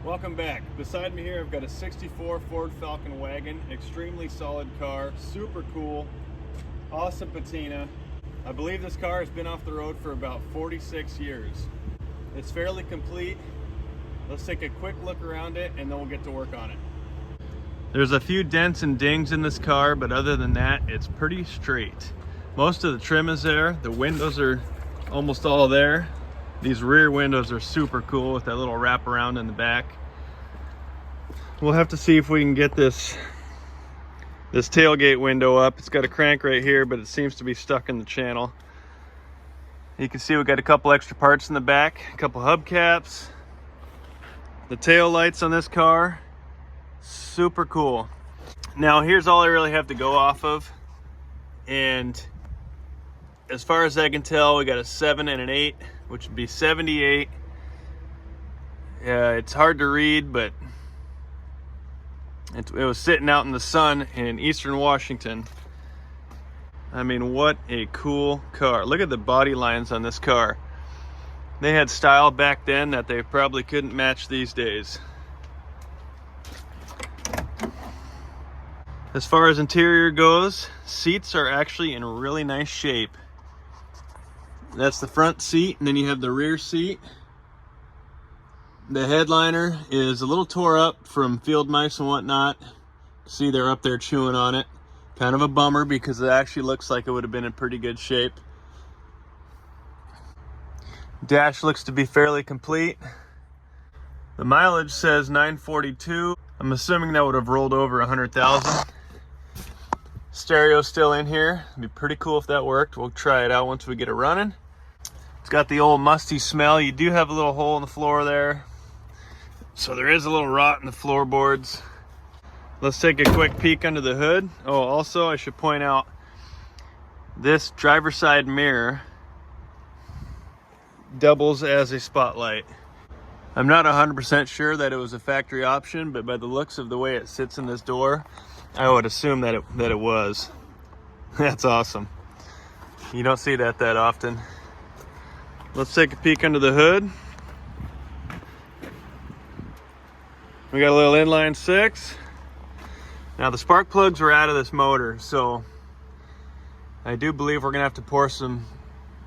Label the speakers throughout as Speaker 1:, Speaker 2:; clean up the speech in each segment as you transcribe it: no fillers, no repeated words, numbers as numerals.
Speaker 1: Welcome back. Beside me here I've got a 64 Ford Falcon wagon. Extremely solid car, super cool, awesome patina. I believe this car has been off the road for about 46 years. It's fairly complete. Let's take a quick look around it and then we'll get to work on it. There's a few dents and dings in this car, but other than that, it's pretty straight. Most of the trim is there. The windows are almost all there. These rear windows are super cool with that little wraparound in the back. We'll have to see if we can get this tailgate window up. It's got a crank right here, but it seems to be stuck in the channel. You can see we've got a couple extra parts in the back, a couple hubcaps. The tail lights on this car, super cool. Now here's all I really have to go off of. And as far as I can tell, we got a 7 and an 8, which would be 78. Yeah, it's hard to read, but it was sitting out in the sun in eastern Washington. I mean, what a cool car. Look at the body lines on this car. They had style back then that they probably couldn't match these days. As far as interior goes, seats are actually in really nice shape. That's the front seat, and then you have the rear seat. The headliner is a little tore up from field mice and whatnot. See, they're up there chewing on it. Kind of a bummer because it actually looks like it would have been in pretty good shape. Dash looks to be fairly complete. The mileage says 942. I'm assuming that would have rolled over 100,000. Stereo's still in here. It'd be pretty cool if that worked. We'll try it out once we get it running. It's got the old musty smell. You do have a little hole in the floor there, so there is a little rot in the floorboards. Let's take a quick peek under the hood. Oh, also I should point out this driver's side mirror doubles as a spotlight. I'm not 100% sure that it was a factory option, but by the looks of the way it sits in this door, I would assume that it was. That's awesome. You don't see that often. Let's take a peek under the hood. We got a little inline 6. Now the spark plugs are out of this motor, so I do believe we're gonna have to pour some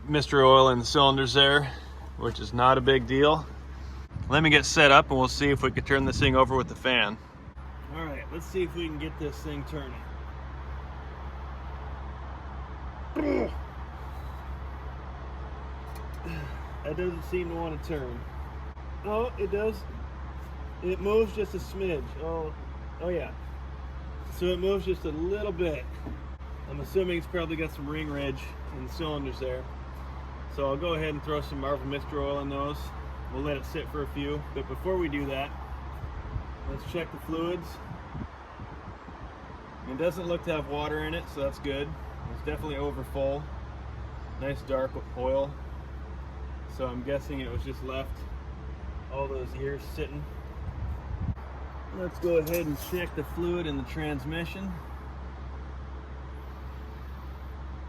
Speaker 1: mystery oil in the cylinders there, which is not a big deal. Let me get set up and we'll see if we can turn this thing over with the fan. All right, let's see if we can get this thing turning. That doesn't seem to want to turn. Oh, it does. It moves just a smidge. Oh yeah. So it moves just a little bit. I'm assuming it's probably got some ring ridge in the cylinders there. So I'll go ahead and throw some Marvel Mystery Oil in those. We'll let it sit for a few. But before we do that, let's check the fluids. It doesn't look to have water in it, so that's good. It's definitely over full. Nice dark oil. So I'm guessing it was just left all those years sitting. Let's go ahead and check the fluid in the transmission.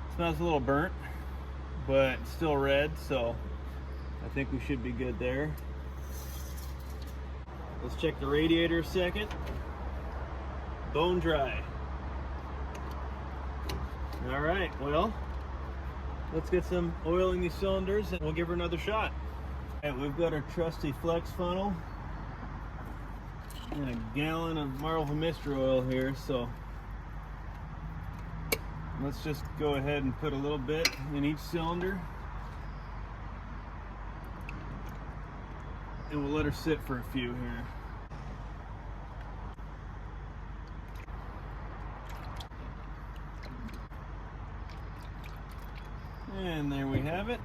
Speaker 1: It smells a little burnt, but it's still red, so I think we should be good there. Let's check the radiator a second. Bone dry. All right, well, let's get some oil in these cylinders and we'll give her another shot. All right, we've got our trusty flex funnel and a gallon of Marvel Mystery Oil here, so let's just go ahead and put a little bit in each cylinder and we'll let her sit for a few here. And there we have it.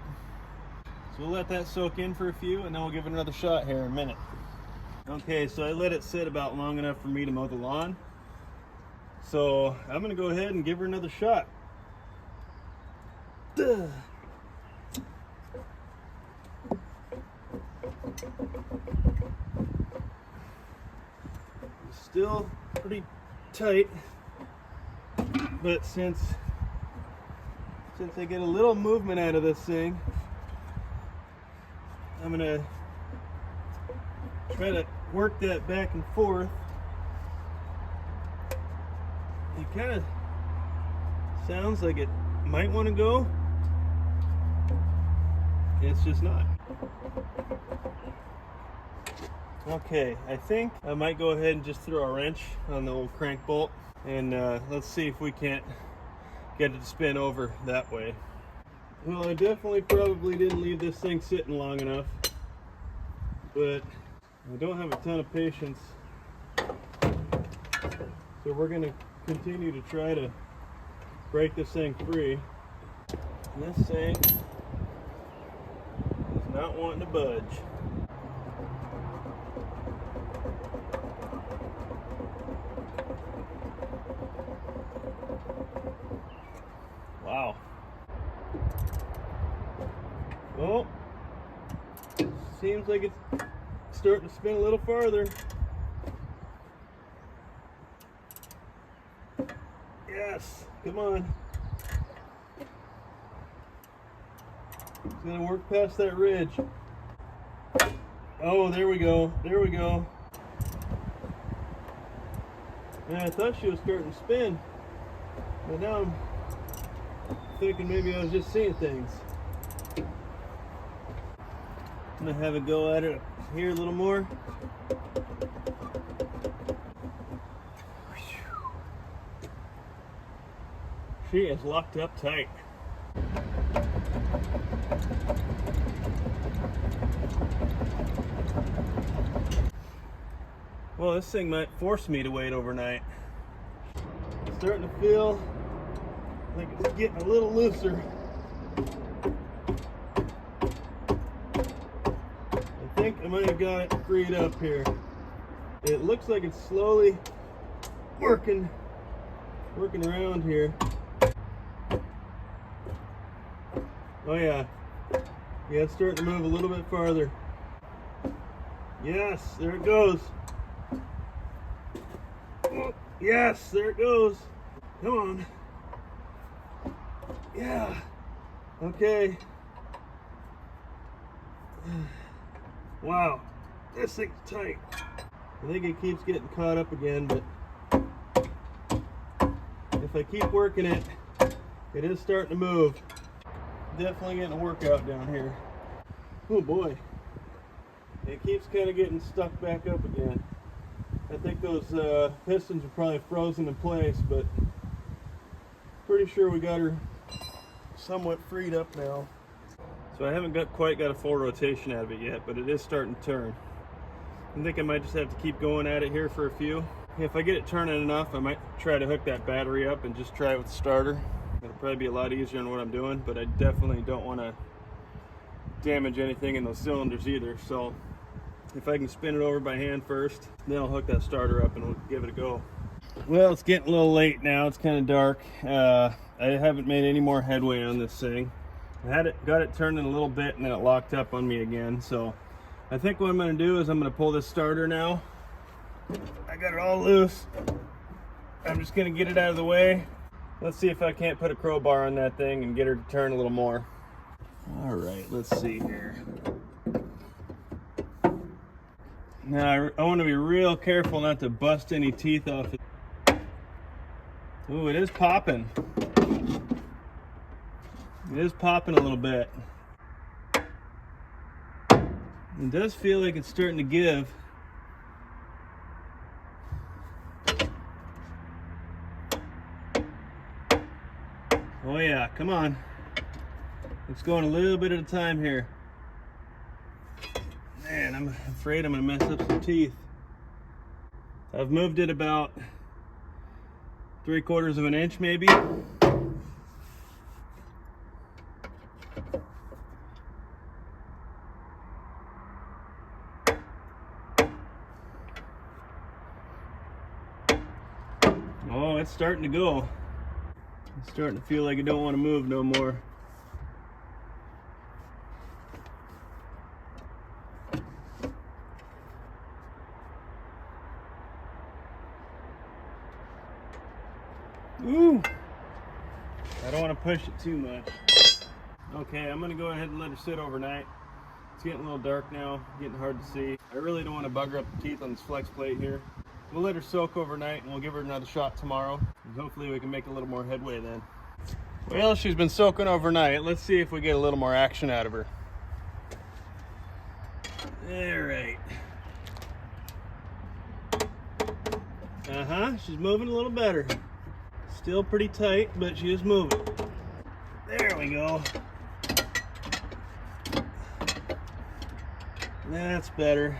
Speaker 1: So we'll let that soak in for a few and then we'll give it another shot here in a minute. Okay, so I let it sit about long enough for me to mow the lawn. So I'm gonna go ahead and give her another shot. Still pretty tight, but since I get a little movement out of this thing, I'm gonna try to
Speaker 2: work that back and forth, it kind of sounds like it might want to go. It's just not. Okay, I think I might go ahead and just throw a wrench on the old crank bolt, and let's see if we can't get it to spin over that way. Well, I definitely probably didn't leave this thing sitting long enough, but I don't have a ton of patience, so we're going to continue to try to break this thing free. And this thing is not wanting to budge. Wow. Well, seems like it's starting to spin a little farther. Yes, come on. It's gonna work past that ridge. Oh, there we go. There we go. Man, I thought she was starting to spin, but now I'm thinking maybe I was just seeing things. I'm gonna have a go at it here a little more. She is locked up tight. Well, this thing might force me to wait overnight. It's starting to feel like it's getting a little looser. I think I might have got it freed up here. It looks like it's slowly working around here. Oh yeah. Yeah, it's starting to move a little bit farther. Yes, there it goes. Oh, yes, there it goes. Come on. Yeah. Okay. Wow. This thing's tight. I think it keeps getting caught up again, but if I keep working it, it is starting to move. Definitely getting a workout down here. Oh boy. It keeps kind of getting stuck back up again. I think those pistons are probably frozen in place, but pretty sure we got her somewhat freed up now. So I haven't quite got a full rotation out of it yet, but it is starting to turn. I think I might just have to keep going at it here for a few. If I get it turning enough, I might try to hook that battery up and just try it with the starter. It'll probably be a lot easier than what I'm doing, but I definitely don't want to damage anything in those cylinders either. So if I can spin it over by hand first, then I'll hook that starter up and we'll give it a go. Well, it's getting a little late now. It's kind of dark. I haven't made any more headway on this thing. I got it turning a little bit and then it locked up on me again. So I think what I'm going to do is I'm going to pull this starter now. I got it all loose. I'm just going to get it out of the way. Let's see if I can't put a crowbar on that thing and get her to turn a little more. All right, let's see here. Now I want to be real careful not to bust any teeth off it. Ooh, it is popping. It is popping a little bit. It does feel like it's starting to give. Oh yeah, come on. It's going a little bit at a time here. Man, I'm afraid I'm gonna mess up some teeth. I've moved it about 3/4 of an inch maybe. Oh, it's starting to go. It's starting to feel like I don't want to move no more. Ooh! I don't want to push it too much. Okay, I'm going to go ahead and let her sit overnight. It's getting a little dark now, getting hard to see. I really don't want to bugger up the teeth on this flex plate here. We'll let her soak overnight and we'll give her another shot tomorrow. And hopefully we can make a little more headway then. Well, she's been soaking overnight. Let's see if we get a little more action out of her. All right. She's moving a little better. Still pretty tight, but she is moving. There we go. That's better.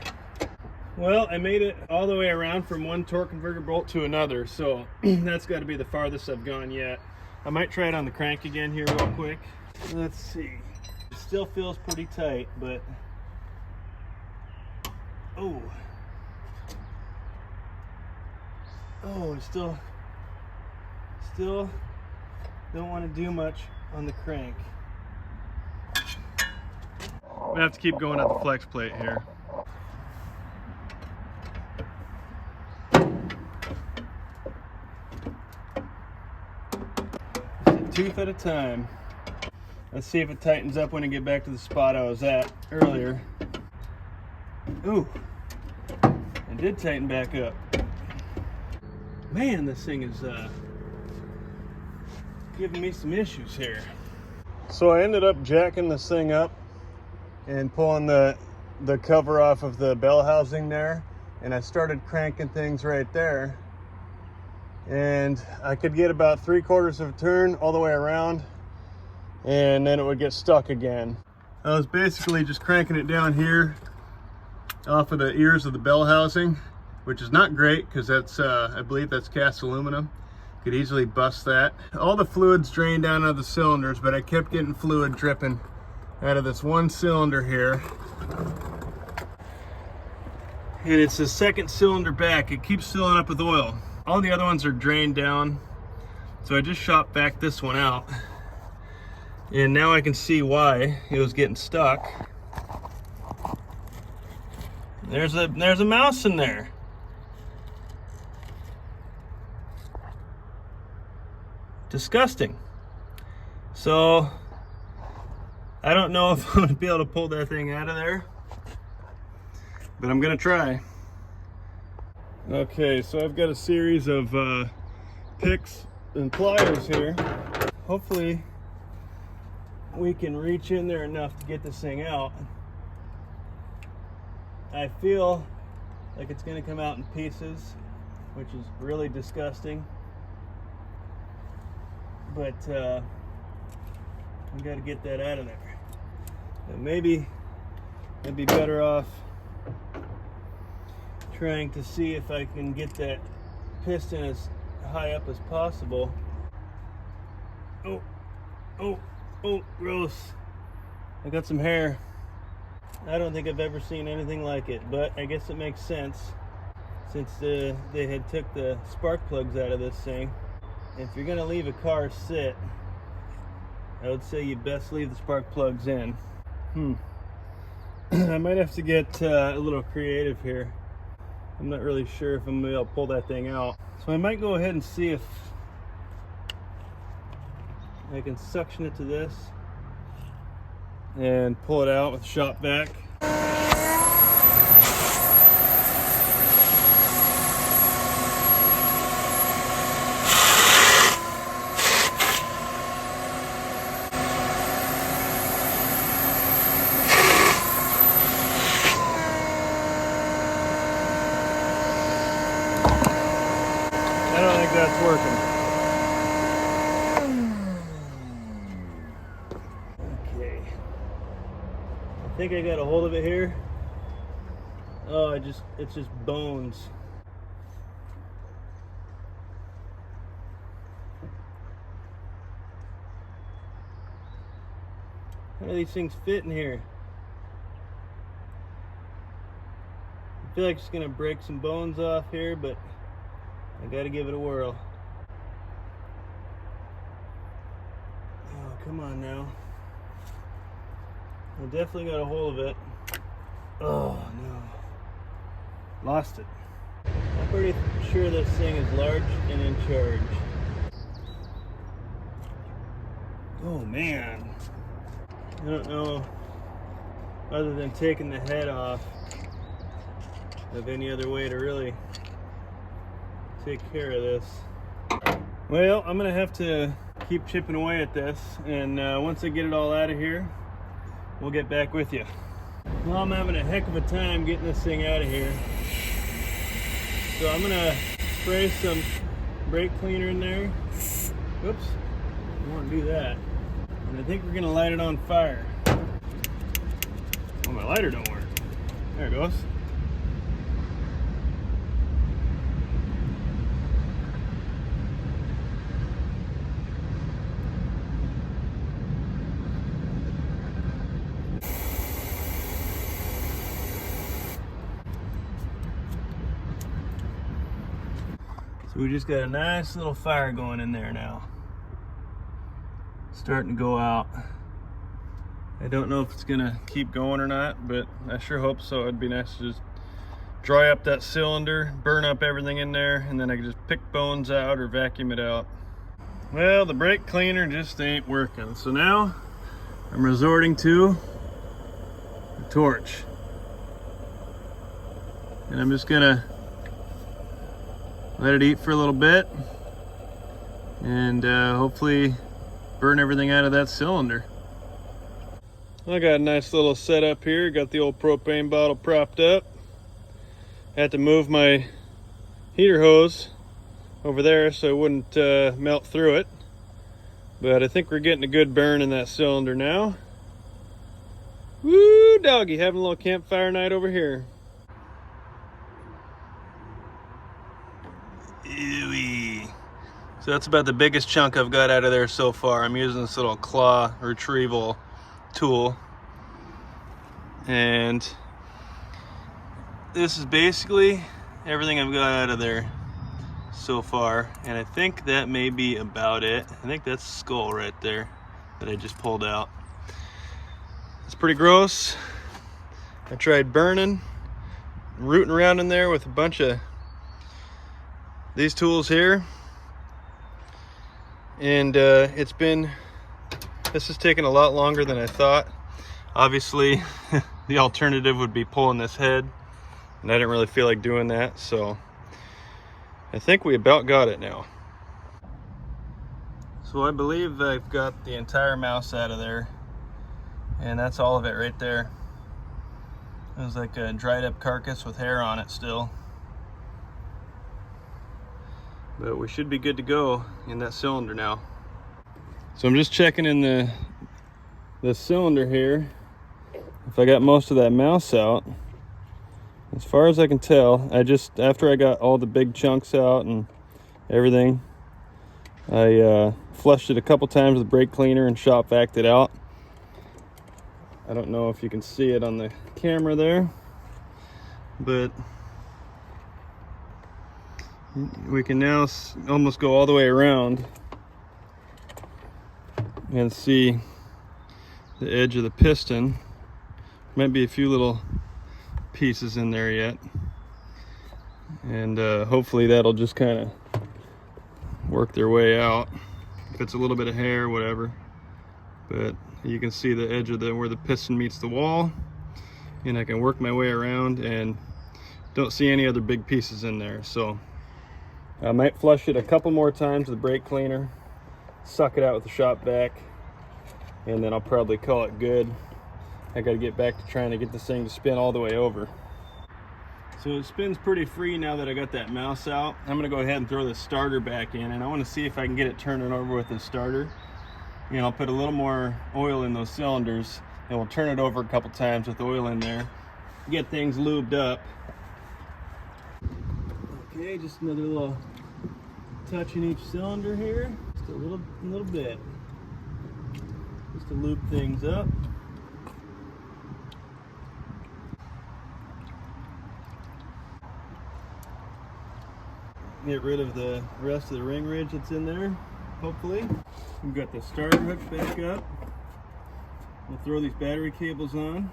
Speaker 2: Well, I made it all the way around from one torque converter bolt to another, so that's got to be the farthest I've gone yet. I might try it on the crank again here real quick. Let's see. It still feels pretty tight, but oh, still don't want to do much on the crank. I'm gonna have to keep going at the flex plate here. Just a tooth at a time. Let's see if it tightens up when I get back to the spot I was at earlier. Ooh, it did tighten back up. Man, this thing is giving me some issues here. So I ended up jacking this thing up and pulling the cover off of the bell housing there, and I started cranking things right there, and I could get about 3/4 of a turn all the way around, and then it would get stuck again. I was basically just cranking it down here off of the ears of the bell housing, which is not great because that's I believe that's cast aluminum. Could easily bust that. All the fluids drained down out of the cylinders, but I kept getting fluid dripping out of this one cylinder here. And it's the second cylinder back. It keeps filling up with oil. All the other ones are drained down. So I just shot back this one out. And now I can see why it was getting stuck. There's a mouse in there. Disgusting. So I don't know if I'm going to be able to pull that thing out of there, but I'm going to try. Okay, so I've got a series of picks and pliers here. Hopefully we can reach in there enough to get this thing out. I feel like it's going to come out in pieces, which is really disgusting. But we got to get that out of there. And maybe I'd be better off trying to see if I can get that piston as high up as possible. Oh, gross. I got some hair. I don't think I've ever seen anything like it, but I guess it makes sense since they had took the spark plugs out of this thing. If you're gonna leave a car sit, I would say you best leave the spark plugs in. I might have to get a little creative here. I'm not really sure if I'm gonna be able to pull that thing out. So I might go ahead and see if I can suction it to this and pull it out with the shop vac. I don't think that's working. Okay. I think I got a hold of it here. Oh, it's just bones. How do these things fit in here? I feel like it's gonna break some bones off here, but I gotta give it a whirl. Oh, come on now. I definitely got a hold of it. Oh no. Lost it. I'm pretty sure this thing is large and in charge. Oh man. I don't know other than taking the head off of any other way to really take care of this. Well, I'm gonna have to keep chipping away at this, and once I get it all out of here, we'll get back with you. Well, I'm having a heck of a time getting this thing out of here. So I'm gonna spray some brake cleaner in there. Oops, I want to do that. And I think we're gonna light it on fire. Oh, my lighter don't work. There it goes. So we just got a nice little fire going in there now. Starting to go out. I don't know if it's gonna keep going or not, but I sure hope so. It'd be nice to just dry up that cylinder, burn up everything in there, and then I can just pick bones out or vacuum it out. Well, the brake cleaner just ain't working. So now I'm resorting to a torch. And I'm just gonna let it eat for a little bit and hopefully burn everything out of that cylinder. I got a nice little setup here. Got the old propane bottle propped up. Had to move my heater hose over there so it wouldn't melt through it. But I think we're getting a good burn in that cylinder now. Woo, doggy, having a little campfire night over here. Ewy. So that's about the biggest chunk I've got out of there so far. I'm using this little claw retrieval tool. And this is basically everything I've got out of there so far. And I think that may be about it. I think that's the skull right there that I just pulled out. It's pretty gross. I tried burning, rooting around in there with a bunch of these tools here, and this has taken a lot longer than I thought. Obviously the alternative would be pulling this head, and I didn't really feel like doing that, so I think we about got it now. So I believe I've got the entire mouse out of there, and that's all of it right there. It was like a dried up carcass with hair on it still. But we should be good to go in that cylinder now. So I'm just checking in the cylinder here if I got most of that mouse out. As far as I can tell, after I got all the big chunks out and everything, I flushed it a couple times with brake cleaner and shop vacuumed it out. I don't know if you can see it on the camera there, but we can now almost go all the way around and see the edge of the piston. Might be a few little pieces in there yet, and hopefully that'll just kind of work their way out. If it's a little bit of hair, whatever, but you can see the edge of where the piston meets the wall, and I can work my way around and don't see any other big pieces in there. So I might flush it a couple more times with the brake cleaner, suck it out with the shop vac, and then I'll probably call it good. I gotta get back to trying to get this thing to spin all the way over. So it spins pretty free now that I got that mouse out. I'm gonna go ahead and throw the starter back in, and I wanna see if I can get it turning over with the starter. You know, I'll put a little more oil in those cylinders, and we'll turn it over a couple times with oil in there, get things lubed up. Okay, just another little touch in each cylinder here, just a little bit, just to lube things up. Get rid of the rest of the ring ridge that's in there, hopefully. We've got the starter hook back up. We'll throw these battery cables on.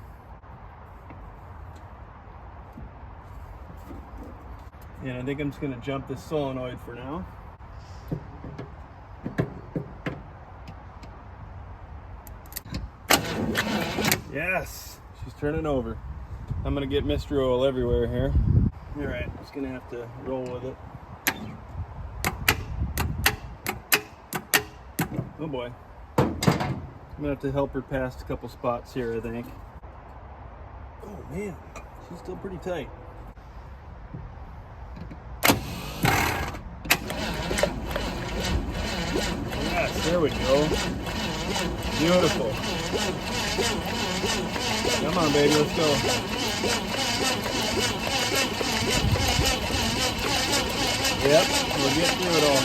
Speaker 2: And I think I'm just going to jump this solenoid for now. Yes, she's turning over. I'm gonna get mystery oil everywhere here. All right, just gonna have to roll with it. Oh boy. I'm gonna have to help her past a couple spots here, I think. Oh man, she's still pretty tight. Yes, there we go. Beautiful. Come on, baby, let's go. Yep, we'll get through it all.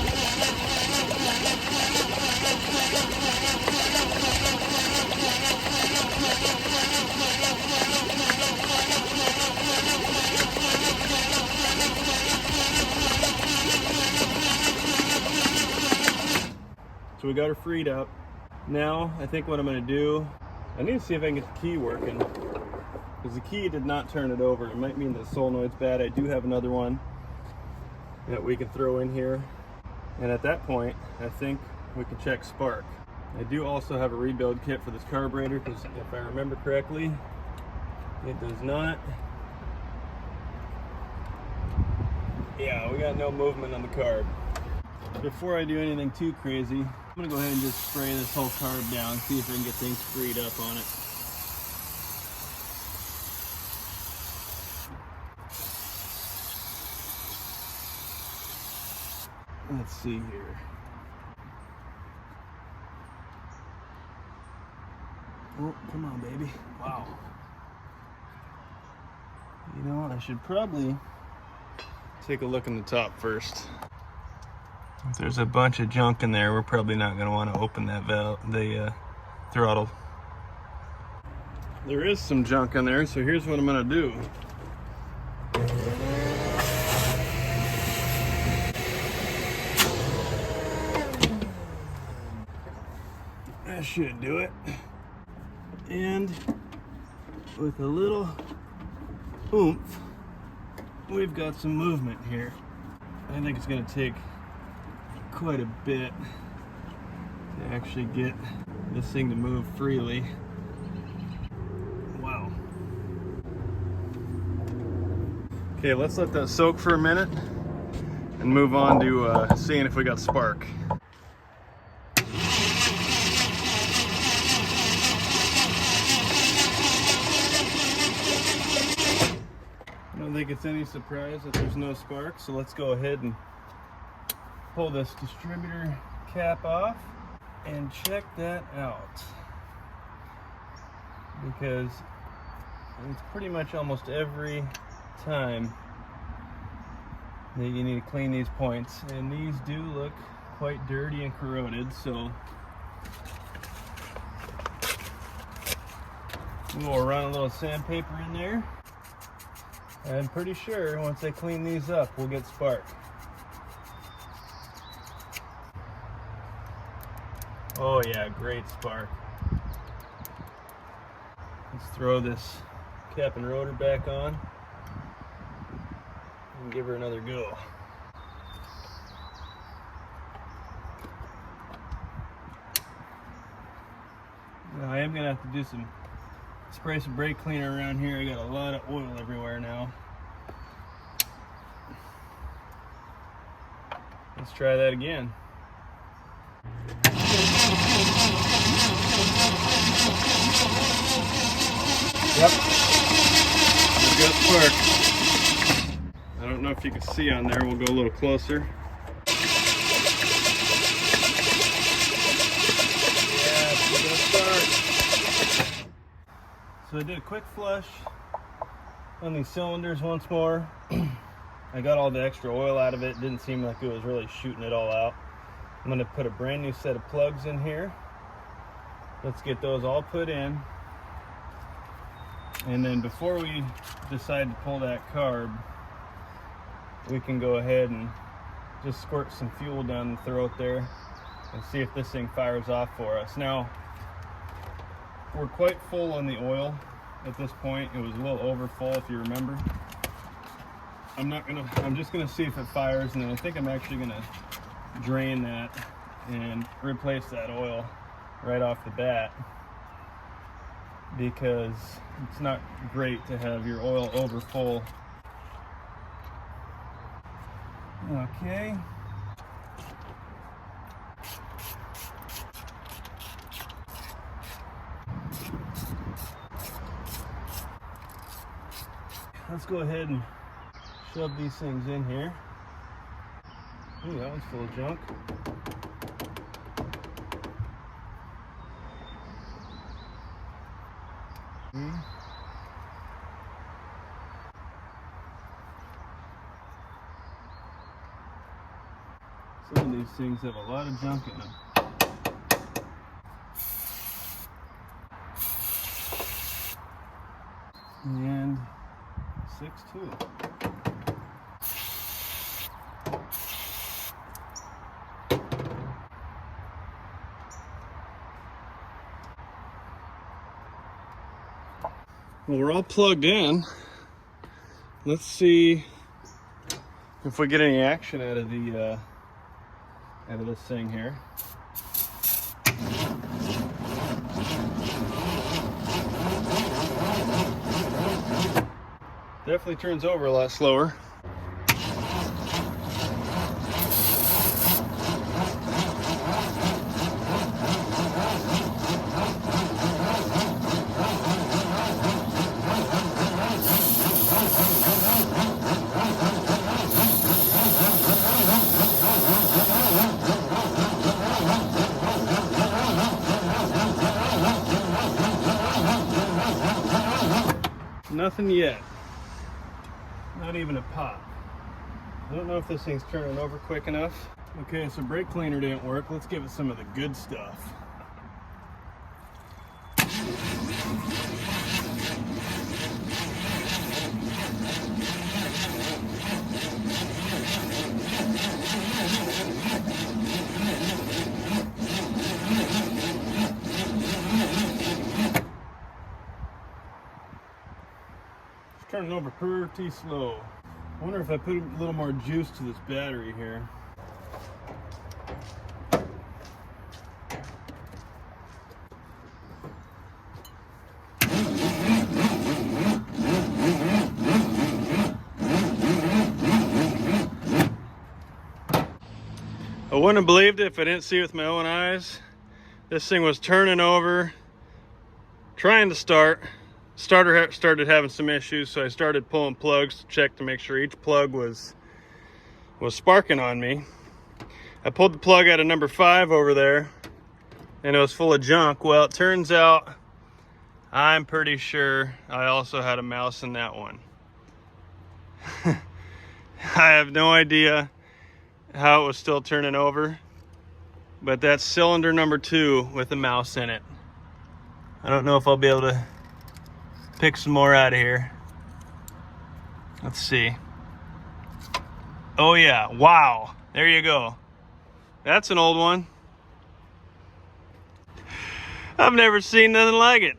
Speaker 2: So we got her freed up. Now, I think what I'm gonna do, I need to see if I can get the key working, because the key did not turn it over. It might mean the solenoid's bad. I do have another one that we can throw in here. And at that point, I think we can check spark. I do also have a rebuild kit for this carburetor, because if I remember correctly, it does not. Yeah, we got no movement on the carb. Before I do anything too crazy, I'm gonna go ahead and just spray this whole carb down, see if I can get things freed up on it. Let's see here. Oh, come on, baby. Wow. You know what? I should probably take a look in the top first. If there's a bunch of junk in there, we're probably not going to want to open that valve, the throttle. There is some junk in there, so here's what I'm going to do. That should do it. And with a little oomph, we've got some movement here. I think it's going to take quite a bit to actually get this thing to move freely. Wow. Okay, let's let that soak for a minute and move on to seeing if we got spark. I don't think it's any surprise that there's no spark, so let's go ahead and pull this distributor cap off and check that out, because it's pretty much almost every time that you need to clean these points, and these do look quite dirty and corroded, so we'll run a little sandpaper in there. I'm pretty sure once I clean these up, we'll get spark. Oh yeah, great spark. Let's throw this cap and rotor back on and give her another go. Now I am gonna have to do spray some brake cleaner around here. I got a lot of oil everywhere now. Let's try that again. Yep, we've got spark. I don't know if you can see on there. We'll go a little closer. Yeah, we got spark. So I did a quick flush on these cylinders once more. I got all the extra oil out of it. Didn't seem like it was really shooting it all out. I'm going to put a brand new set of plugs in here. Let's get those all put in. And then before we decide to pull that carb, we can go ahead and just squirt some fuel down the throat there and see if this thing fires off for us. Now, we're quite full on the oil at this point. It was a little over full, if you remember. I'm just gonna see if it fires, and then I think I'm actually gonna drain that, and replace that oil right off the bat.
Speaker 1: because it's not great to have your oil over full. Okay. Let's go ahead and shove these things in here. Ooh, that one's full of junk. Some of these things have a lot of junk in them. And 6 too. Well, we're all plugged in. Let's see if we get any action out of the out of this thing here. Definitely turns over a lot slower. Nothing yet. Not even a pop. I don't know if this thing's turning over quick enough. Okay, so brake cleaner didn't work. Let's give it some of the good stuff. Turning over pretty slow. I wonder if I put a little more juice to this battery here. I wouldn't have believed it if I didn't see it with my own eyes. This thing was turning over, trying to start. Starter started having some issues, so I started pulling plugs to check to make sure each plug was sparking on me. I pulled the plug out of number 5 over there, and it was full of junk. Well, it turns out I'm pretty sure I also had a mouse in that one. I have no idea how it was still turning over, but that's cylinder number 2 with a mouse in it. I don't know if I'll be able to pick some more out of here. Let's see. Oh yeah, wow, there you go. That's an old one. I've never seen nothing like it.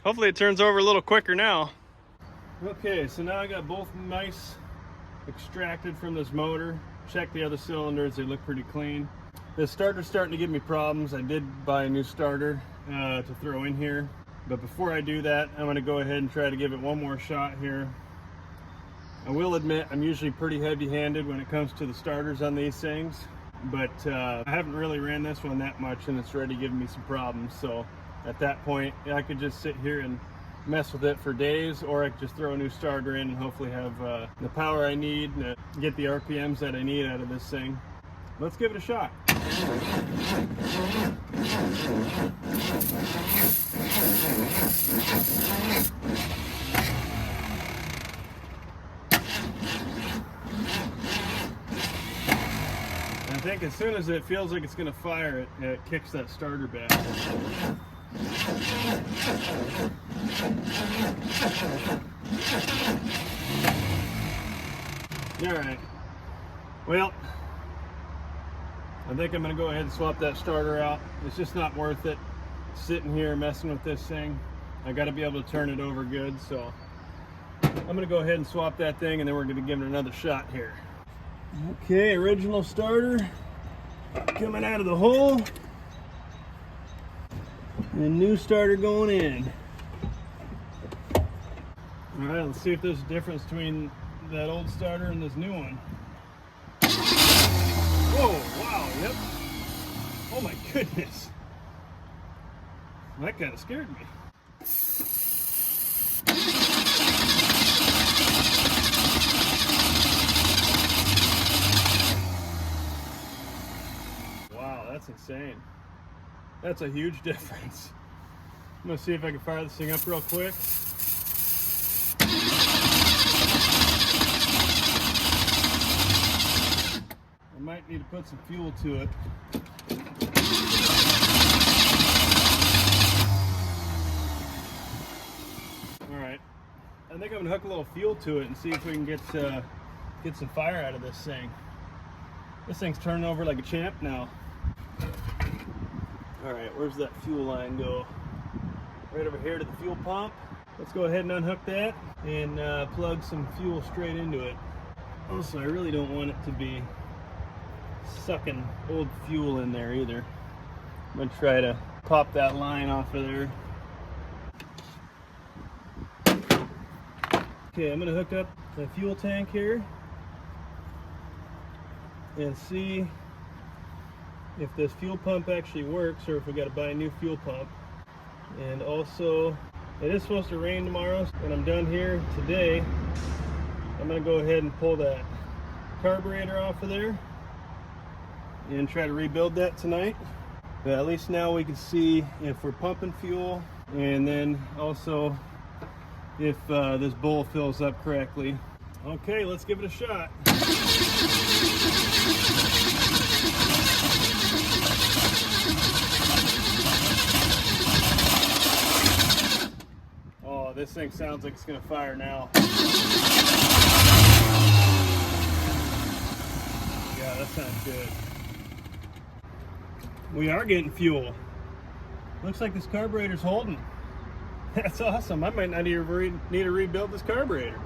Speaker 1: Hopefully it turns over a little quicker now. Okay, so now I got both mice extracted from this motor. Check the other cylinders, they look pretty clean. The starter's starting to give me problems. I did buy a new starter to throw in here. But before I do that, I'm going to go ahead and try to give it one more shot here. I will admit I'm usually pretty heavy-handed when it comes to the starters on these things, but I haven't really ran this one that much and it's already giving me some problems. So at that point, I could just sit here and mess with it for days, or I could just throw a new starter in and hopefully have the power I need to get the RPMs that I need out of this thing. Let's give it a shot. I think as soon as it feels like it's going to fire, it kicks that starter back. Alright, well, I think I'm going to go ahead and swap that starter out. It's just not worth it sitting here messing with this thing. I got to be able to turn it over good, so I'm going to go ahead and swap that thing, and then we're going to give it another shot here. Okay, original starter coming out of the hole.
Speaker 2: And new starter going in. All right, let's see if there's a difference between that old starter and this new one. Whoa, wow, yep. Oh my goodness. That kind of scared me. Wow, that's insane. That's a huge difference. I'm gonna see if I can fire this thing up real quick. I might need to put some fuel to it. Alright, I think I'm gonna hook a little fuel to it and see if we can get some fire out of this thing. This thing's turning over like a champ now. Alright, where's that fuel line go? Right over here to the fuel pump. Let's go ahead and unhook that and plug some fuel straight into it. Also, I really don't want it to be sucking old fuel in there either. I'm gonna try to pop that line off of there. Okay, I'm gonna hook up the fuel tank here and see if this fuel pump actually works or if we got to buy a new fuel pump. And also, it is supposed to rain tomorrow. When I'm done here today, I'm gonna go ahead and pull that carburetor off of there and try to rebuild that tonight. But at least now we can see if we're pumping fuel, and then also if this bowl fills up correctly. Okay, let's give it a shot. Oh, this thing sounds like it's gonna fire now. Yeah, that sounds good. We are getting fuel. Looks like this carburetor's holding. That's awesome. I might not even need to rebuild this carburetor.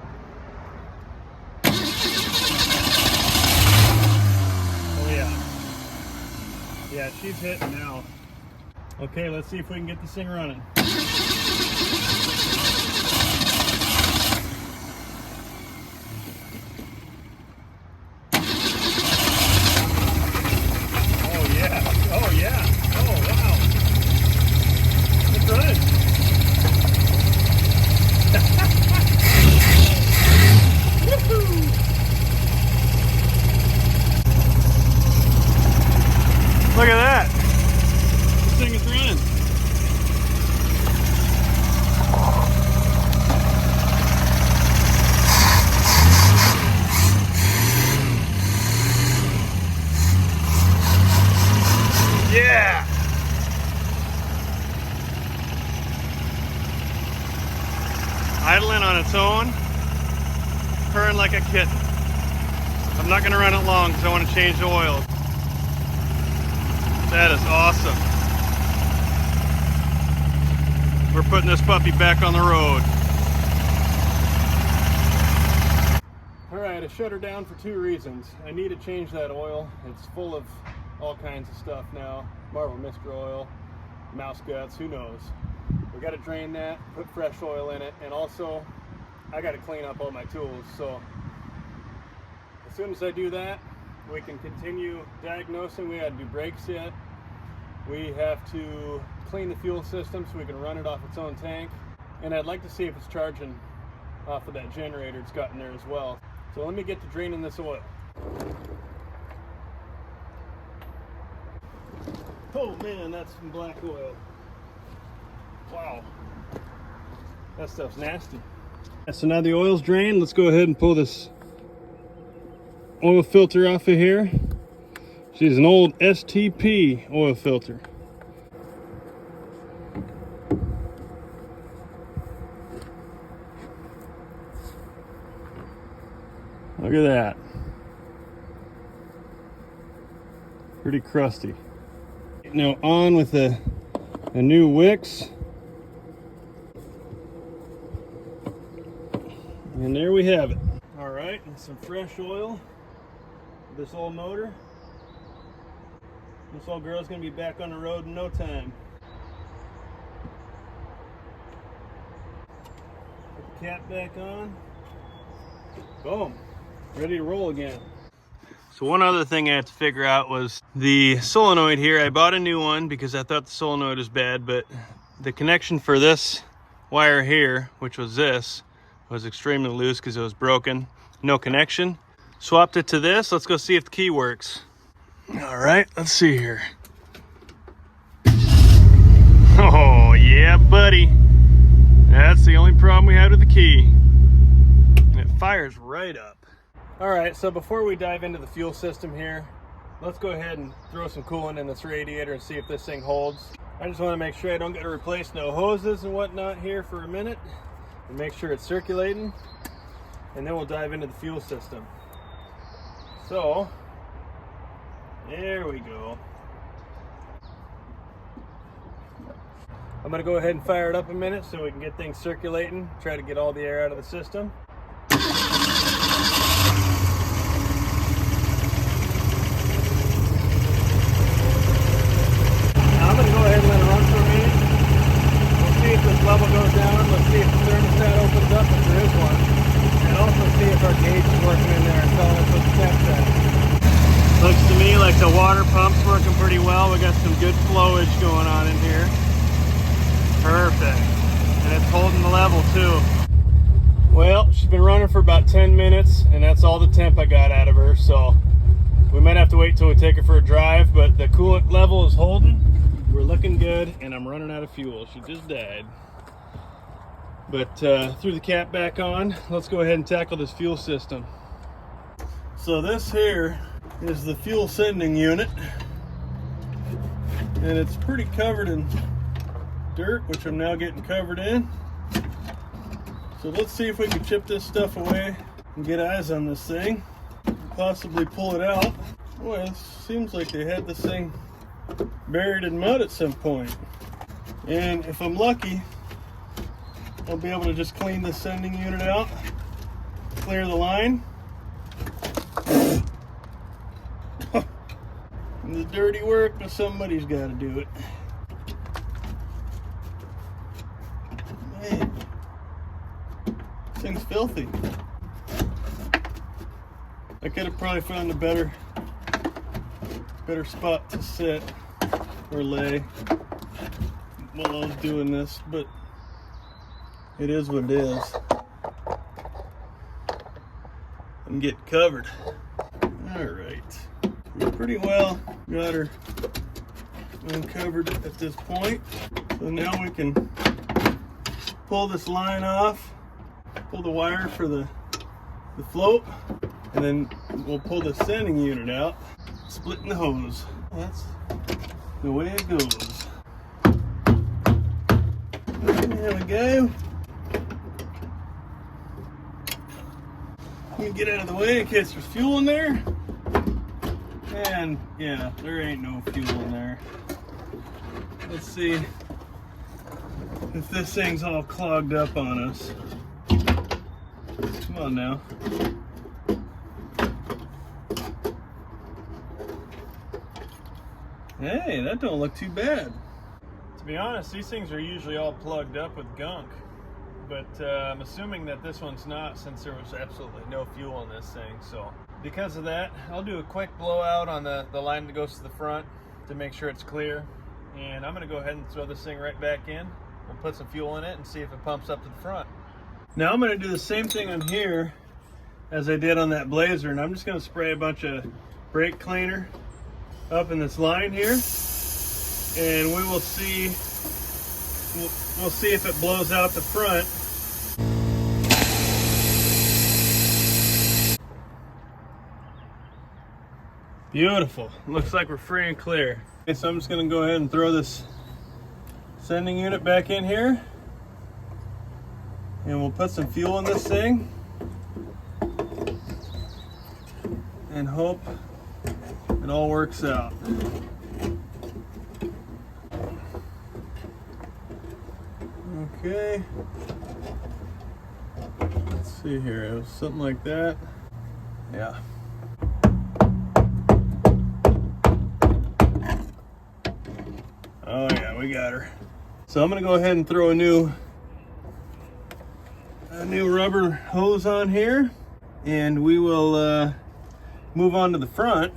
Speaker 2: Oh yeah. Yeah, she's hitting now. Okay, let's see if we can get this thing running. Oh yeah. Oh wow. It's running. Woohoo! Look at that. This thing is running. Yeah! Idling on its own, purring like a kitten. I'm not going to run it long because I want to change the oil. That is awesome. We're putting this puppy back on the road. Alright, I shut her down for two reasons. I need to change that oil. It's full of all kinds of stuff now. Marble Mixture oil, mouse guts, who knows. We got to drain that, put fresh oil in it, and also I got to clean up all my tools. So as soon as I do that, we can continue diagnosing. We got to do brakes yet. We have to clean the fuel system so we can run it off its own tank. And I'd like to see if it's charging off of that generator it's got in there as well. So let me get to draining this oil. Oh man, that's some black oil. Wow. That stuff's nasty. So now the oil's drained. Let's go ahead and pull this oil filter off of here. She's an old STP oil filter. Look at that. Pretty crusty. Now on with a new wicks. And there we have it. All right, and some fresh oil. This old motor. This old girl's gonna be back on the road in no time. cap back on. Boom. Ready to roll again. So one other thing I had to figure out was the solenoid here. I bought a new one because I thought the solenoid was bad, but the connection for this wire here, which was this, was extremely loose because it was broken. No connection. Swapped it to this. Let's go see if the key works. All right, let's see here. Oh, yeah, buddy. That's the only problem we had with the key. And it fires right up. All right, so before we dive into the fuel system here, let's go ahead and throw some coolant in this radiator and see if this thing holds. I just want to make sure I don't get to replace no hoses and whatnot here for a minute, and make sure it's circulating, and then we'll dive into the fuel system. So, there we go. I'm going to go ahead and fire it up a minute so we can get things circulating, try to get all the air out of the system. Level goes down. Let's see if the thermostat opens up if there is one, and also see if our gauge is working in there and telling us what the temp's at. Looks to me like the water pump's working pretty well. We got some good flowage going on in here. Perfect, and it's holding the level too. Well, she's been running for about 10 minutes, and that's all the temp I got out of her. So we might have to wait till we take her for a drive, but the coolant level is holding. We're looking good, and I'm running out of fuel. She just died. But threw the cap back on. Let's go ahead and tackle this fuel system. So this here is the fuel sending unit, and it's pretty covered in dirt, which I'm now getting covered in. So let's see if we can chip this stuff away and get eyes on this thing, possibly pull it out. Boy, it seems like they had this thing buried in mud at some point. And if I'm lucky, I'll be able to just clean the sending unit out, clear the line. The dirty work, but somebody's got to do it. Man, this thing's filthy. I could have probably found a better spot to sit or lay while I was doing this, but it is what it is. I'm getting covered. All right, we're pretty well got her uncovered at this point. So now we can pull this line off, pull the wire for the float, and then we'll pull the sending unit out, splitting the hose. That's the way it goes. There we go. Let me get out of the way in case there's fuel in there. And yeah, there ain't no fuel in there. Let's see if this thing's all clogged up on us. Come on now. Hey, that don't look too bad. To be honest, these things are usually all plugged up with gunk, but I'm assuming that this one's not, since there was absolutely no fuel in this thing. So because of that, I'll do a quick blowout on the line that goes to the front to make sure it's clear, and I'm going to go ahead and throw this thing right back in. We'll put some fuel in it and see if it pumps up to the front. Now I'm going to do the same thing on here as I did on that Blazer, and I'm just going to spray a bunch of brake cleaner up in this line here, and we will see. We'll see if it blows out the front. Beautiful. Looks like we're free and clear. Okay, so I'm just going to go ahead and throw this sending unit back in here, and we'll put some fuel in this thing and hope it all works out. Okay, let's see here. It was something like that. Yeah. Oh yeah, we got her. So I'm gonna go ahead and throw a new a new rubber hose on here, and we will move on to the front,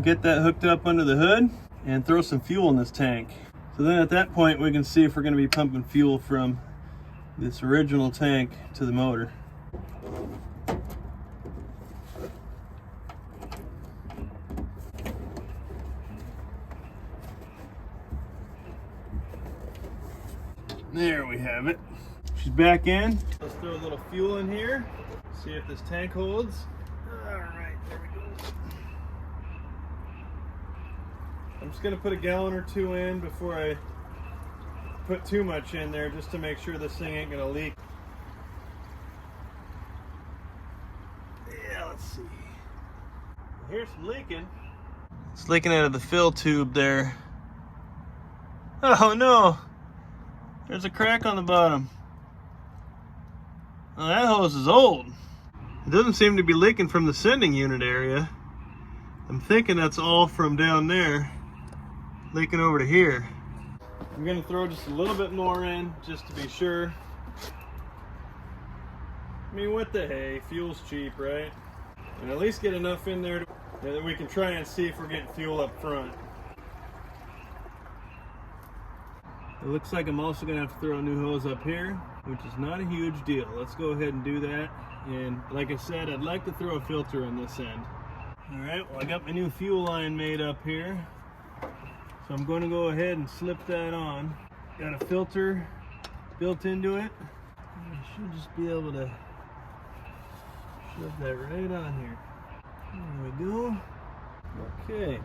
Speaker 2: get that hooked up under the hood, and throw some fuel in this tank. So then at that point we can see if we're going to be pumping fuel from this original tank to the motor. There we have it. She's back in. Let's throw a little fuel in here, see if this tank holds. All right, there we go. I'm just gonna put a gallon or two in before I put too much in there, just to make sure this thing ain't gonna leak. Yeah, let's see. Here's some leaking. It's leaking out of the fill tube there. Oh no! There's a crack on the bottom. Well, that hose is old. It doesn't seem to be leaking from the sending unit area. I'm thinking that's all from down there, leaking over to here. I'm gonna throw just a little bit more in, just to be sure. I mean, what the hey, fuel's cheap, right? And at least get enough in there that we can try and see if we're getting fuel up front. It looks like I'm also gonna have to throw a new hose up here, which is not a huge deal. Let's go ahead and do that. And like I said, I'd like to throw a filter on this end. All right, well, I got my new fuel line made up here. So I'm going to go ahead and slip that on. Got a filter built into it. I should just be able to shove that right on here. There we go. Okay.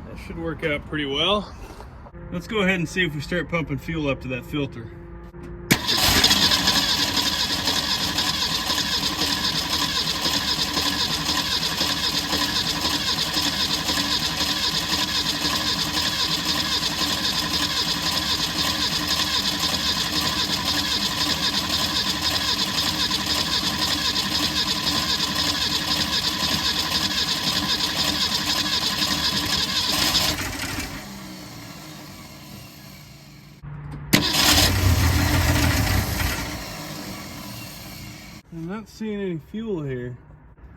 Speaker 2: That should work out pretty well. Let's go ahead and see if we start pumping fuel up to that filter. I'm not seeing any fuel here.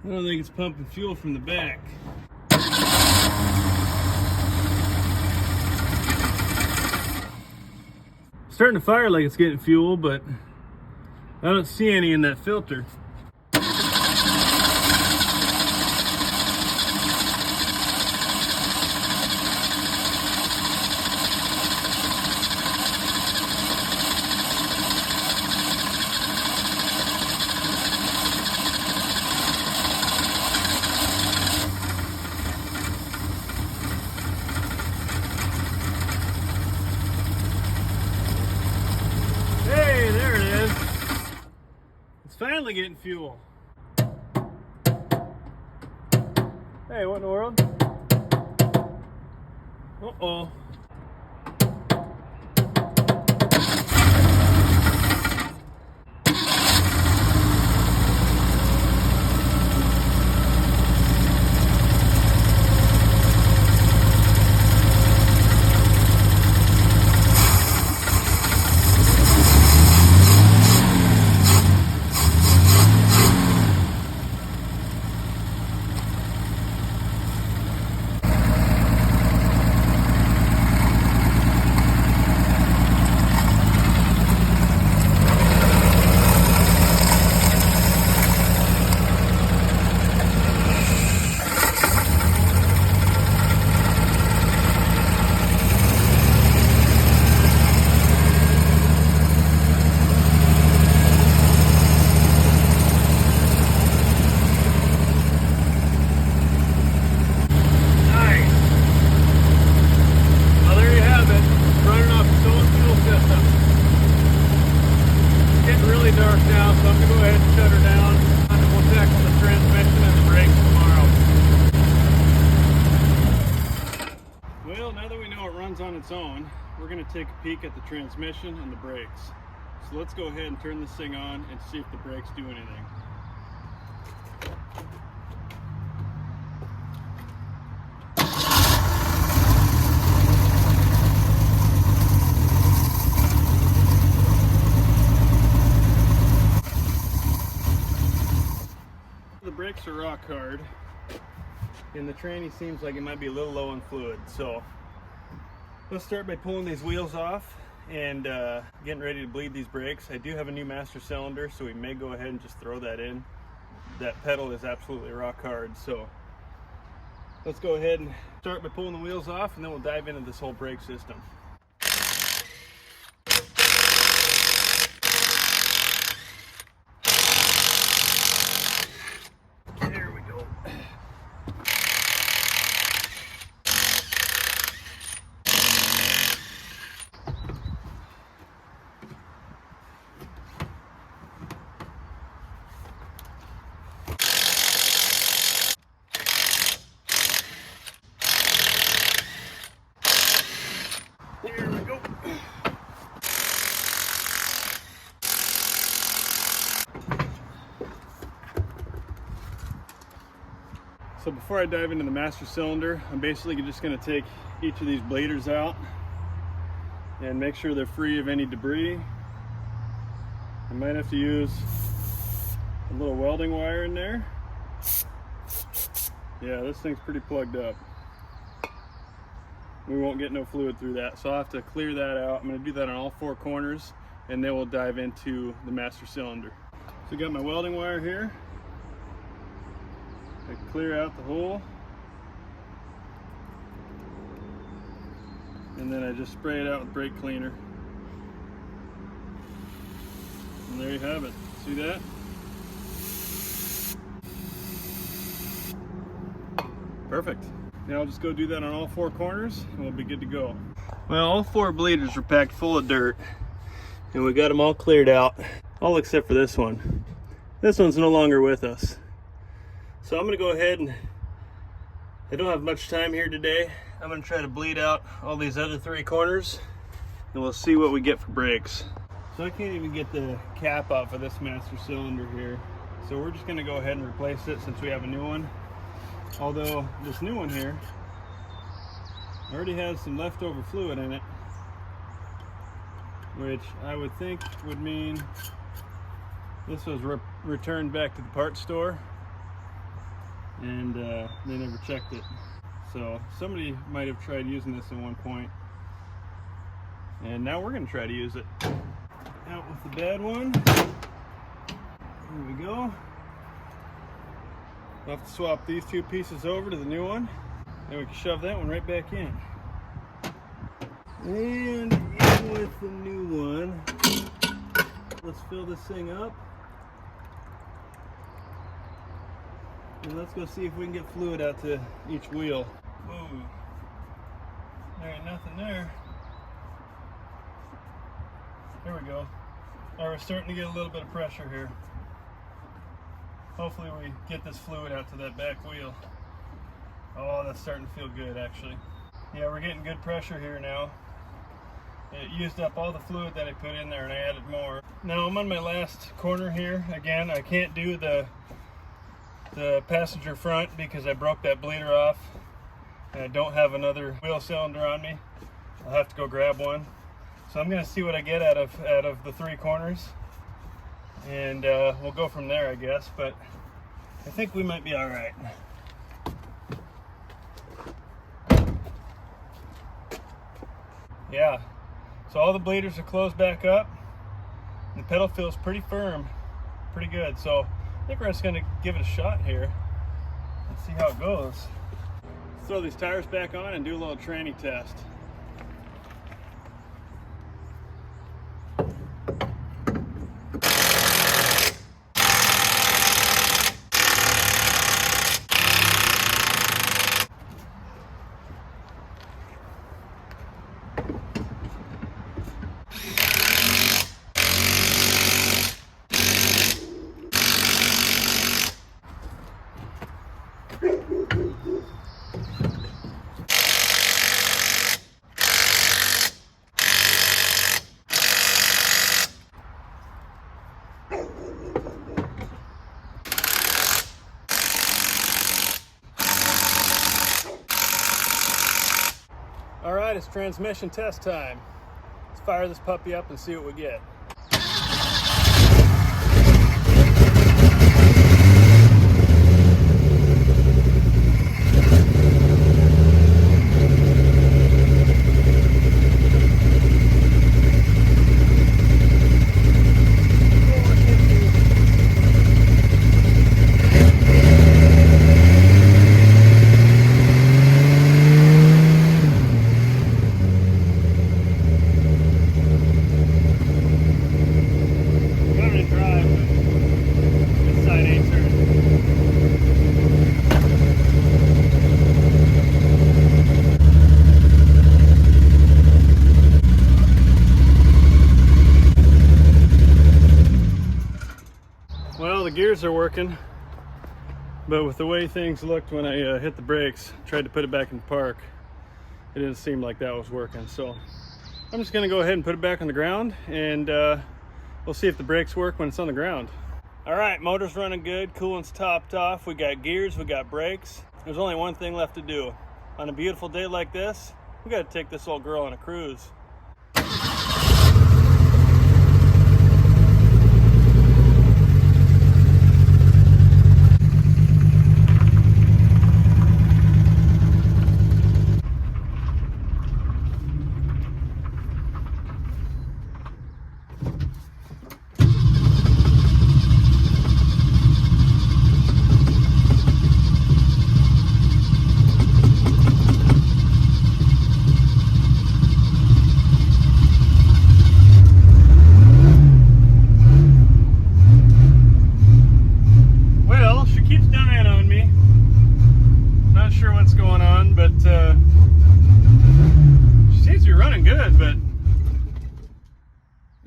Speaker 2: I don't think it's pumping fuel from the back. Starting to fire like it's getting fuel, but I don't see any in that filter. Hey, there it is. It's finally getting fuel. Hey, what in the world? Uh-oh. its own, we're going to take a peek at the transmission and the brakes. So let's go ahead and turn this thing on and see if the brakes do anything. brakes are rock hard, and the tranny seems like it might be a little low on fluid. So let's start by pulling these wheels off and getting ready to bleed these brakes. I do have a new master cylinder, so we may go ahead and just throw that in. That pedal is absolutely rock hard, so let's go ahead and start by pulling the wheels off, and then we'll dive into this whole brake system. There we go. There we go. So before I dive into the master cylinder, I'm basically just going to take each of these bladers out and make sure they're free of any debris. I might have to use a little welding wire in there. Yeah, this thing's pretty plugged up. We won't get no fluid through that, so I'll have to clear that out. I'm going to do that on all four corners, and then we'll dive into the master cylinder. So I got my welding wire here. I clear out the hole, and then I just spray it out with brake cleaner. And there you have it. See that? Perfect. Now I'll just go do that on all four corners and we'll be good to go. Well, all four bleeders are packed full of dirt and we got them all cleared out, all except for this one. This one's no longer with us. So I'm gonna go ahead and, I don't have much time here today. I'm gonna try to bleed out all these other three corners and we'll see what we get for brakes. So I can't even get the cap off of this master cylinder here. So we're just gonna go ahead and replace it since we have a new one. Although this new one here already has some leftover fluid in it, which I would think would mean this was returned back to the parts store and they never checked it. So somebody might have tried using this at one point, and now we're going to try to use it. Out with the bad one. Here we go. We'll have to swap these two pieces over to the new one, and we can shove that one right back in. And in with the new one, let's fill this thing up. And let's go see if we can get fluid out to each wheel. Whoa, there ain't nothing there. There we go. All right, we're starting to get a little bit of pressure here. Hopefully we get this fluid out to that back wheel. Oh, that's starting to feel good actually. Yeah, we're getting good pressure here now. It used up all the fluid that I put in there and I added more. Now I'm on my last corner here. Again, I can't do the passenger front because I broke that bleeder off and I don't have another wheel cylinder on me. I'll have to go grab one. So I'm gonna see what I get out of the three corners. And we'll go from there, I guess, but I think we might be all right. Yeah, so all the bleeders are closed back up. The pedal feels pretty firm, pretty good. So I think we're just gonna give it a shot here and see how it goes. Let's throw these tires back on and do a little tranny test. All right, it's transmission test time. Let's fire this puppy up and see what we get.
Speaker 1: gears are working, but with the way things looked when I hit the brakes, tried to put it back in park, it didn't seem like that was working. So I'm just gonna go ahead and put it back on the ground, and we'll see if the brakes work when it's on the ground. All right, motor's running good, coolant's topped off. We got gears, we got brakes. There's only one thing left to do. On a beautiful day like this, we gotta take this old girl on a cruise.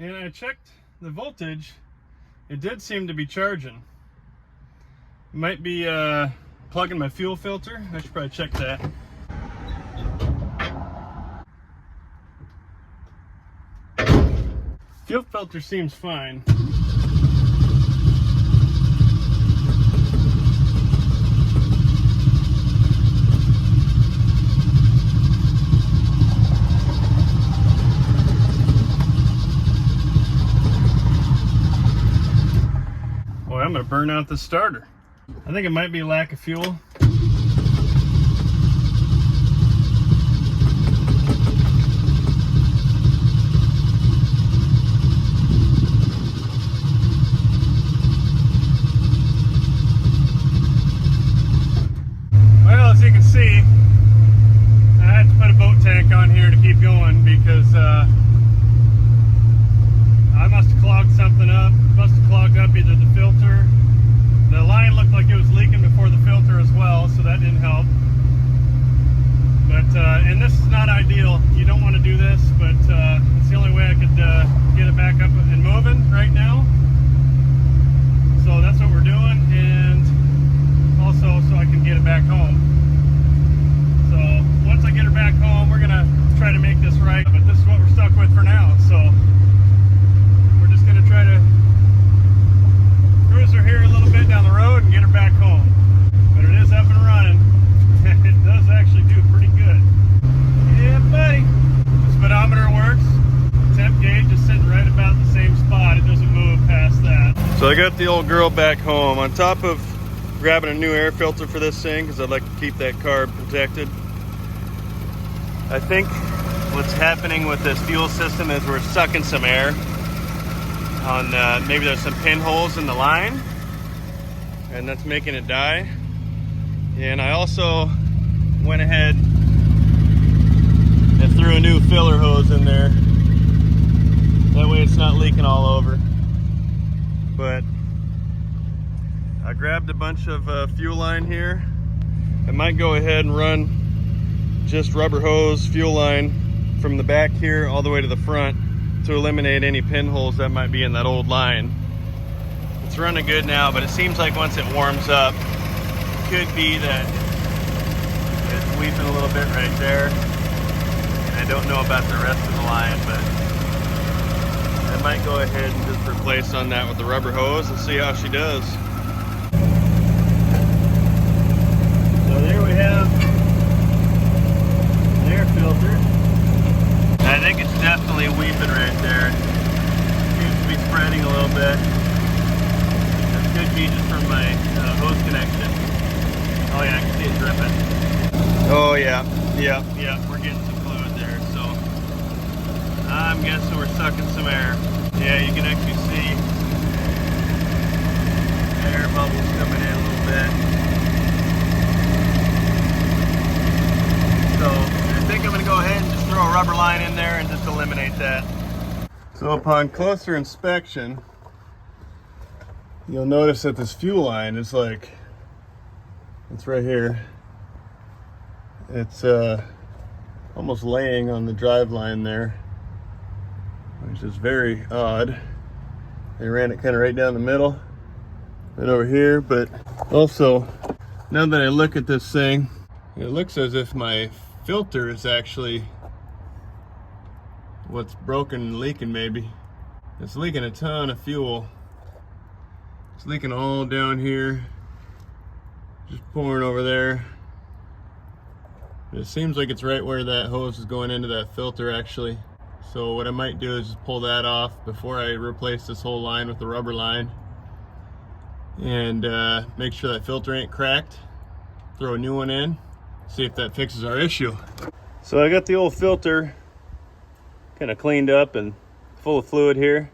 Speaker 1: And I checked the voltage, it did seem to be charging. Might be plugging my fuel filter. I should probably check that. Fuel filter seems fine. I'm gonna burn out the starter. I think it might be lack of fuel. Well, as you can see, I had to put a boat tank on here to keep going because I must have clogged something up. Must have clogged up either the filter. The line looked like it was leaking before the filter as well, so that didn't help. But and this is not ideal. You don't want to do this, but it's the only way I could get it back up and moving right now. So that's what we're doing, and also so I can get it back home. So once I get her back home, we're gonna try to make this right. But this is what we're stuck with for now. So gonna try to cruise her here a little bit down the road and get her back home. But it is up and running. It does actually do pretty good. Yeah, buddy. The speedometer works. The temp gauge is sitting right about the same spot. It doesn't move past that. So I got the old girl back home. On top of grabbing a new air filter for this thing, because I'd like to keep that carb protected, I think what's happening with this fuel system is we're sucking some air on maybe there's some pinholes in the line, and that's making it die. And I also went ahead and threw a new filler hose in there. That way it's not leaking all over. But I grabbed a bunch of fuel line here. I might go ahead and run just rubber hose fuel line from the back here all the way to the front to eliminate any pinholes that might be in that old line. It's running good now, but it seems like once it warms up, it could be that it's weeping a little bit right there. And I don't know about the rest of the line, but I might go ahead and just replace on that with the rubber hose and see how she does. So there we have an air filter. I think it's definitely weeping right there. Seems to be spreading a little bit. That could be just from my hose connection. Oh yeah, I can see it dripping. Oh yeah, we're getting some fluid there. So I'm guessing we're sucking some air. Yeah, you can actually see air bubbles coming in a little bit. So I think I'm gonna go ahead and just throw a rubber line in there and just eliminate that. So upon closer inspection, you'll notice that this fuel line is like, it's right here. It's almost laying on the drive line there, which is very odd. They ran it kind of right down the middle.
Speaker 2: right over here. But also, now that I look at this thing, it looks as if my filter is actually what's broken and leaking. Maybe it's leaking a ton of fuel. It's leaking all down here, just pouring over there. It seems like it's right where that hose is going into that filter actually. So what I might do is just pull that off before I replace this whole line with the rubber line, and make sure that filter ain't cracked. Throw a new one in, see if that fixes our issue. So I got the old filter kind of cleaned up and full of fluid here,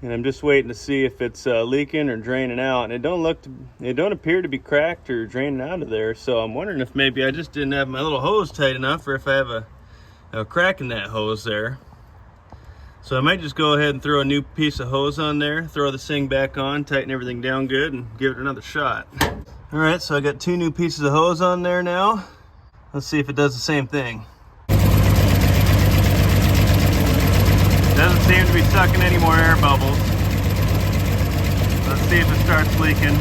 Speaker 2: and I'm just waiting to see if it's leaking or draining out. And it don't appear to be cracked or draining out of there. So I'm wondering if maybe I just didn't have my little hose tight enough, or if I have a crack in that hose there. So I might just go ahead and throw a new piece of hose on there, throw this thing back on, tighten everything down good, and give it another shot. All right, so I got 2 new pieces of hose on there now. Let's see if it does the same thing. Doesn't seem to be sucking any more air bubbles. Let's see if it starts leaking.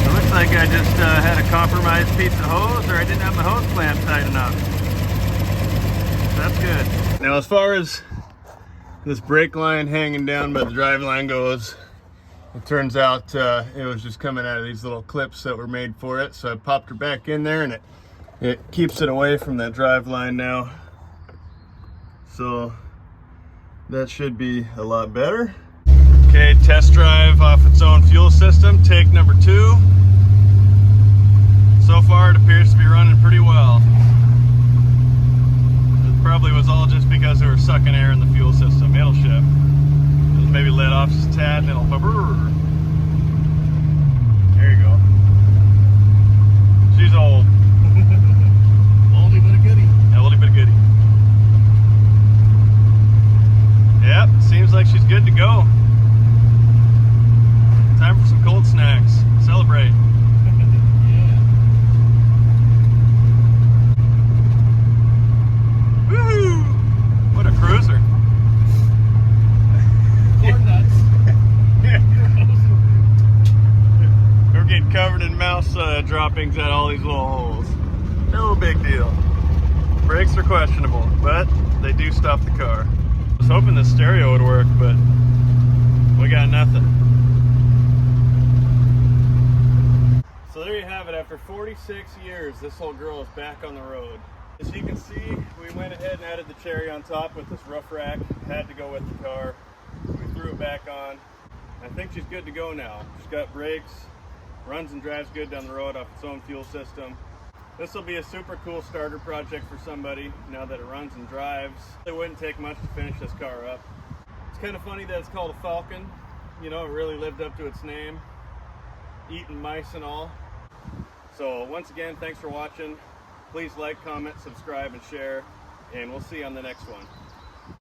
Speaker 2: It looks like I just had a compromised piece of hose, or I didn't have my hose clamp tight enough. That's good. Now as far as this brake line hanging down by the drive line goes, it turns out it was just coming out of these little clips that were made for it. So I popped her back in there, and it keeps it away from that drive line now. So that should be a lot better. Okay, test drive off its own fuel system, take number 2. So far it appears to be running pretty well. It probably was all just because they were sucking air in the fuel system. It'll ship. Maybe let off just a tad and it'll brrr. There you go. She's old.
Speaker 3: Oldie but a goodie.
Speaker 2: Oldie but a goodie. Yep, seems like she's good to go. Time for some cold snacks. Celebrate.
Speaker 3: Yeah.
Speaker 2: Woohoo! What a cruiser.
Speaker 3: Corn nuts.
Speaker 2: We're getting covered in mouse droppings at all these little holes. No big deal. Brakes are questionable, but they do stop the car. I was hoping the stereo would work, but we got nothing. So there you have it. After 46 years, this whole girl is back on the road. As you can see, we went ahead and added the cherry on top with this roof rack. Had to go with the car. We threw it back on. I think she's good to go now. She's got brakes, runs and drives good down the road off its own fuel system. This will be a super cool starter project for somebody now that it runs and drives. It wouldn't take much to finish this car up. It's kind of funny that it's called a Falcon. You know, it really lived up to its name, eating mice and all. So once again, thanks for watching. Please like, comment, subscribe, and share, and we'll see you on the next one.